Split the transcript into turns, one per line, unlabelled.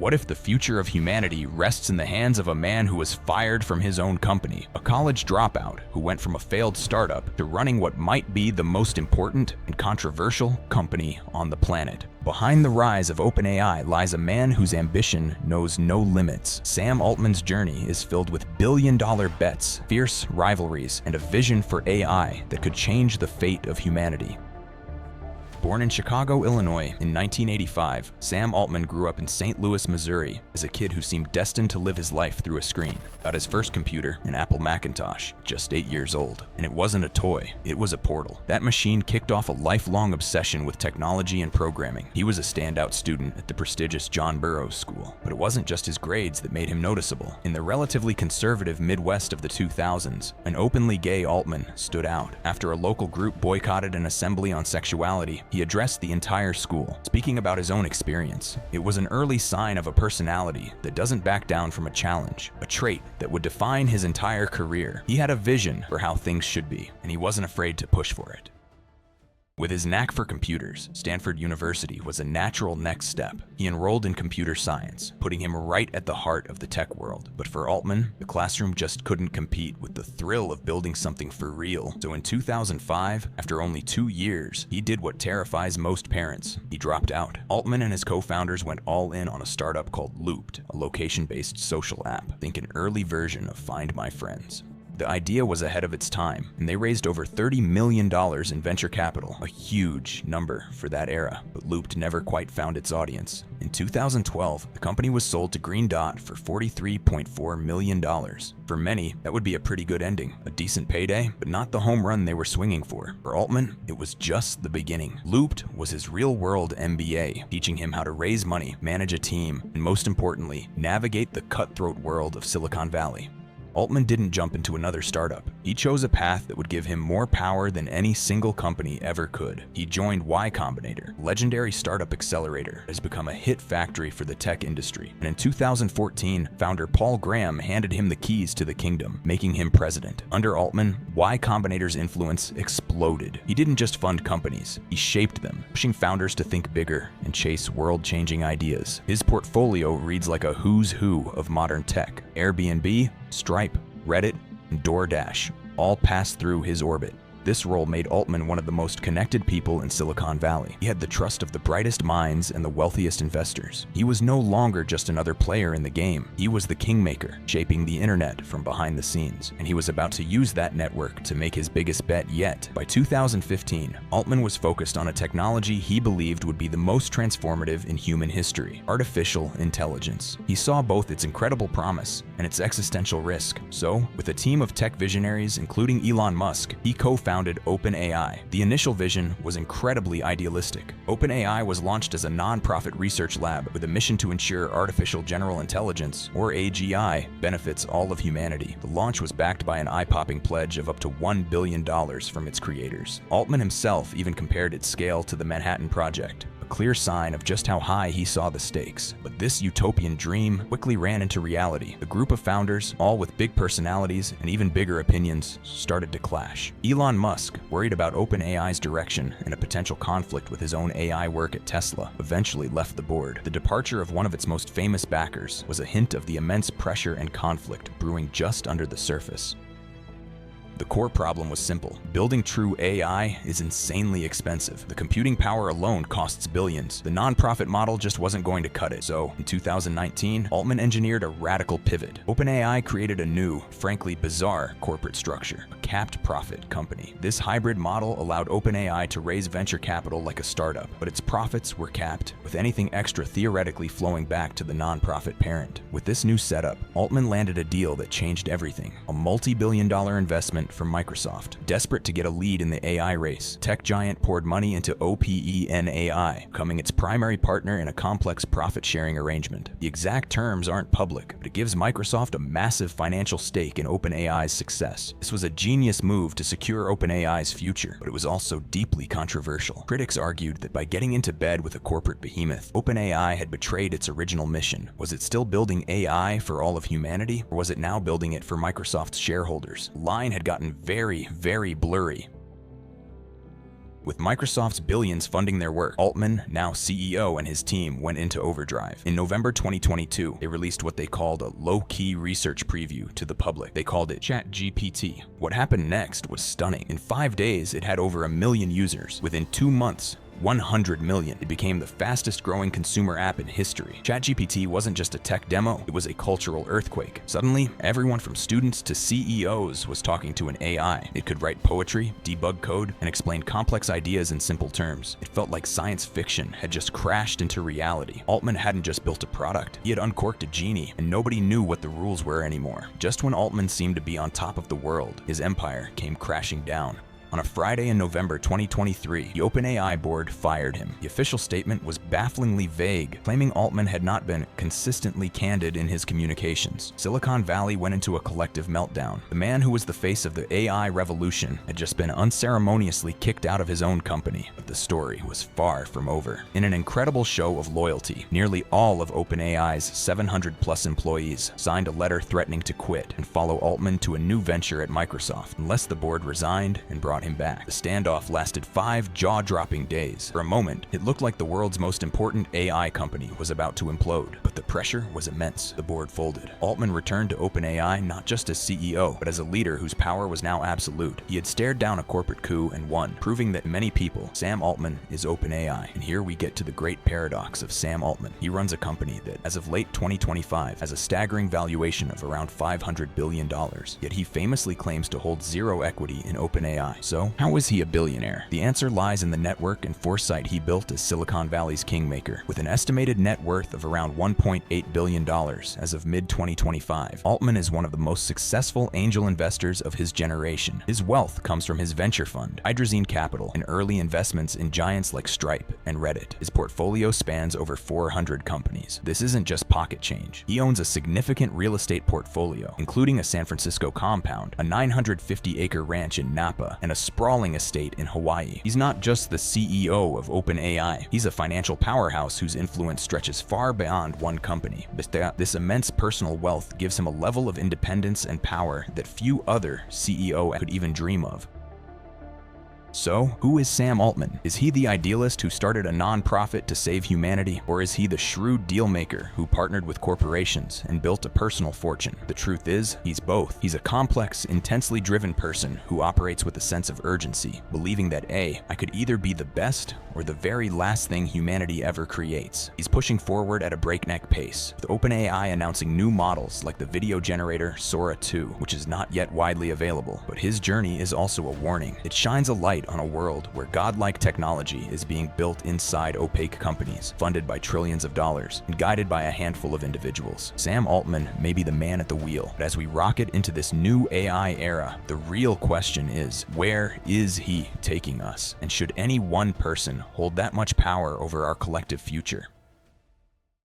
What if the future of humanity rests in the hands of a man who was fired from his own company, a college dropout who went from a failed startup to running what might be the most important and controversial company on the planet? Behind the rise of OpenAI lies a man whose ambition knows no limits. Sam Altman's journey is filled with billion-dollar bets, fierce rivalries, and a vision for AI that could change the fate of humanity. Born in Chicago, Illinois in 1985, Sam Altman grew up in St. Louis, Missouri as a kid who seemed destined to live his life through a screen. Got his first computer, an Apple Macintosh, just 8 years old. And it wasn't a toy, it was a portal. That machine kicked off a lifelong obsession with technology and programming. He was a standout student at the prestigious John Burroughs School, but it wasn't just his grades that made him noticeable. In the relatively conservative Midwest of the 2000s, an openly gay Altman stood out. After a local group boycotted an assembly on sexuality, he addressed the entire school, speaking about his own experience. It was an early sign of a personality that doesn't back down from a challenge, a trait that would define his entire career. He had a vision for how things should be, and he wasn't afraid to push for it. With his knack for computers, Stanford University was a natural next step. He enrolled in computer science, putting him right at the heart of the tech world. But for Altman, the classroom just couldn't compete with the thrill of building something for real. So in 2005, after only 2 years, he did what terrifies most parents. He dropped out. Altman and his co-founders went all in on a startup called Looped, a location-based social app. Think an early version of Find My Friends. The idea was ahead of its time, and they raised over $30 million in venture capital, a huge number for that era, but Looped never quite found its audience. In 2012, the company was sold to Green Dot for $43.4 million. For many, that would be a pretty good ending, a decent payday, but not the home run they were swinging for. For Altman, it was just the beginning. Looped was his real-world MBA, teaching him how to raise money, manage a team, and most importantly, navigate the cutthroat world of Silicon Valley. Altman didn't jump into another startup. He chose a path that would give him more power than any single company ever could. He joined Y Combinator, a legendary startup accelerator that has become a hit factory for the tech industry. And in 2014, founder Paul Graham handed him the keys to the kingdom, making him president. Under Altman, Y Combinator's influence exploded. He didn't just fund companies, he shaped them, pushing founders to think bigger and chase world-changing ideas. His portfolio reads like a who's who of modern tech. Airbnb, Stripe, Reddit, and DoorDash all passed through his orbit. This role made Altman one of the most connected people in Silicon Valley. He had the trust of the brightest minds and the wealthiest investors. He was no longer just another player in the game. He was the kingmaker, shaping the internet from behind the scenes. And he was about to use that network to make his biggest bet yet. By 2015, Altman was focused on a technology he believed would be the most transformative in human history: artificial intelligence. He saw both its incredible promise and its existential risk. So, with a team of tech visionaries, including Elon Musk, he co-founded OpenAI. The initial vision was incredibly idealistic. OpenAI was launched as a non-profit research lab with a mission to ensure artificial general intelligence, or AGI, benefits all of humanity. The launch was backed by an eye-popping pledge of up to $1 billion from its creators. Altman himself even compared its scale to the Manhattan Project, a clear sign of just how high he saw the stakes. But this utopian dream quickly ran into reality. The group of founders, all with big personalities and even bigger opinions, started to clash. Elon Musk, worried about OpenAI's direction and a potential conflict with his own AI work at Tesla, eventually left the board. The departure of one of its most famous backers was a hint of the immense pressure and conflict brewing just under the surface. The core problem was simple. Building true AI is insanely expensive. The computing power alone costs billions. The nonprofit model just wasn't going to cut it. So, in 2019, Altman engineered a radical pivot. OpenAI created a new, frankly bizarre corporate structure, a capped profit company. This hybrid model allowed OpenAI to raise venture capital like a startup, but its profits were capped, with anything extra theoretically flowing back to the nonprofit parent. With this new setup, Altman landed a deal that changed everything: a multi-billion-dollar investment from Microsoft. Desperate to get a lead in the AI race, tech giant poured money into OpenAI, becoming its primary partner in a complex profit-sharing arrangement. The exact terms aren't public, but it gives Microsoft a massive financial stake in OpenAI's success. This was a genius move to secure OpenAI's future, but it was also deeply controversial. Critics argued that by getting into bed with a corporate behemoth, OpenAI had betrayed its original mission. Was it still building AI for all of humanity, or was it now building it for Microsoft's shareholders? The line had gotten very, very blurry. With Microsoft's billions funding their work, Altman, now CEO, and his team went into overdrive. In November 2022, they released what they called a low-key research preview to the public. They called it ChatGPT. What happened next was stunning. In 5 days, it had over 1 million users. Within 2 months, 100 million. It became the fastest growing consumer app in history. ChatGPT wasn't just a tech demo, it was a cultural earthquake. Suddenly, everyone from students to CEOs was talking to an AI. It could write poetry, debug code, and explain complex ideas in simple terms. It felt like science fiction had just crashed into reality. Altman hadn't just built a product, he had uncorked a genie, and nobody knew what the rules were anymore. Just when Altman seemed to be on top of the world, his empire came crashing down. On a Friday in November 2023, the OpenAI board fired him. The official statement was bafflingly vague, claiming Altman had not been consistently candid in his communications. Silicon Valley went into a collective meltdown. The man who was the face of the AI revolution had just been unceremoniously kicked out of his own company. But the story was far from over. In an incredible show of loyalty, nearly all of OpenAI's 700+ employees signed a letter threatening to quit and follow Altman to a new venture at Microsoft, unless the board resigned and brought him back. The standoff lasted 5 jaw-dropping days. For a moment, it looked like the world's most important AI company was about to implode, but the pressure was immense. The board folded. Altman returned to OpenAI not just as CEO, but as a leader whose power was now absolute. He had stared down a corporate coup and won, proving that many people, Sam Altman is OpenAI. And here we get to the great paradox of Sam Altman. He runs a company that, as of late 2025, has a staggering valuation of around $500 billion. Yet he famously claims to hold zero equity in OpenAI. So, how is he a billionaire? The answer lies in the network and foresight he built as Silicon Valley's kingmaker. With an estimated net worth of around $1.8 billion as of mid-2025, Altman is one of the most successful angel investors of his generation. His wealth comes from his venture fund, Hydrazine Capital, and early investments in giants like Stripe and Reddit. His portfolio spans over 400 companies. This isn't just pocket change. He owns a significant real estate portfolio, including a San Francisco compound, a 950-acre ranch in Napa, and a sprawling estate in Hawaii. He's not just the CEO of OpenAI, he's a financial powerhouse whose influence stretches far beyond one company. This immense personal wealth gives him a level of independence and power that few other CEO could even dream of. So, who is Sam Altman? Is he the idealist who started a non-profit to save humanity? Or is he the shrewd deal-maker who partnered with corporations and built a personal fortune? The truth is, he's both. He's a complex, intensely driven person who operates with a sense of urgency, believing that I could either be the best or the very last thing humanity ever creates. He's pushing forward at a breakneck pace, with OpenAI announcing new models like the video generator Sora 2, which is not yet widely available. But his journey is also a warning. It shines a light on a world where godlike technology is being built inside opaque companies, funded by trillions of dollars, and guided by a handful of individuals. Sam Altman may be the man at the wheel, but as we rocket into this new AI era, the real question is, where is he taking us? And should any one person hold that much power over our collective future?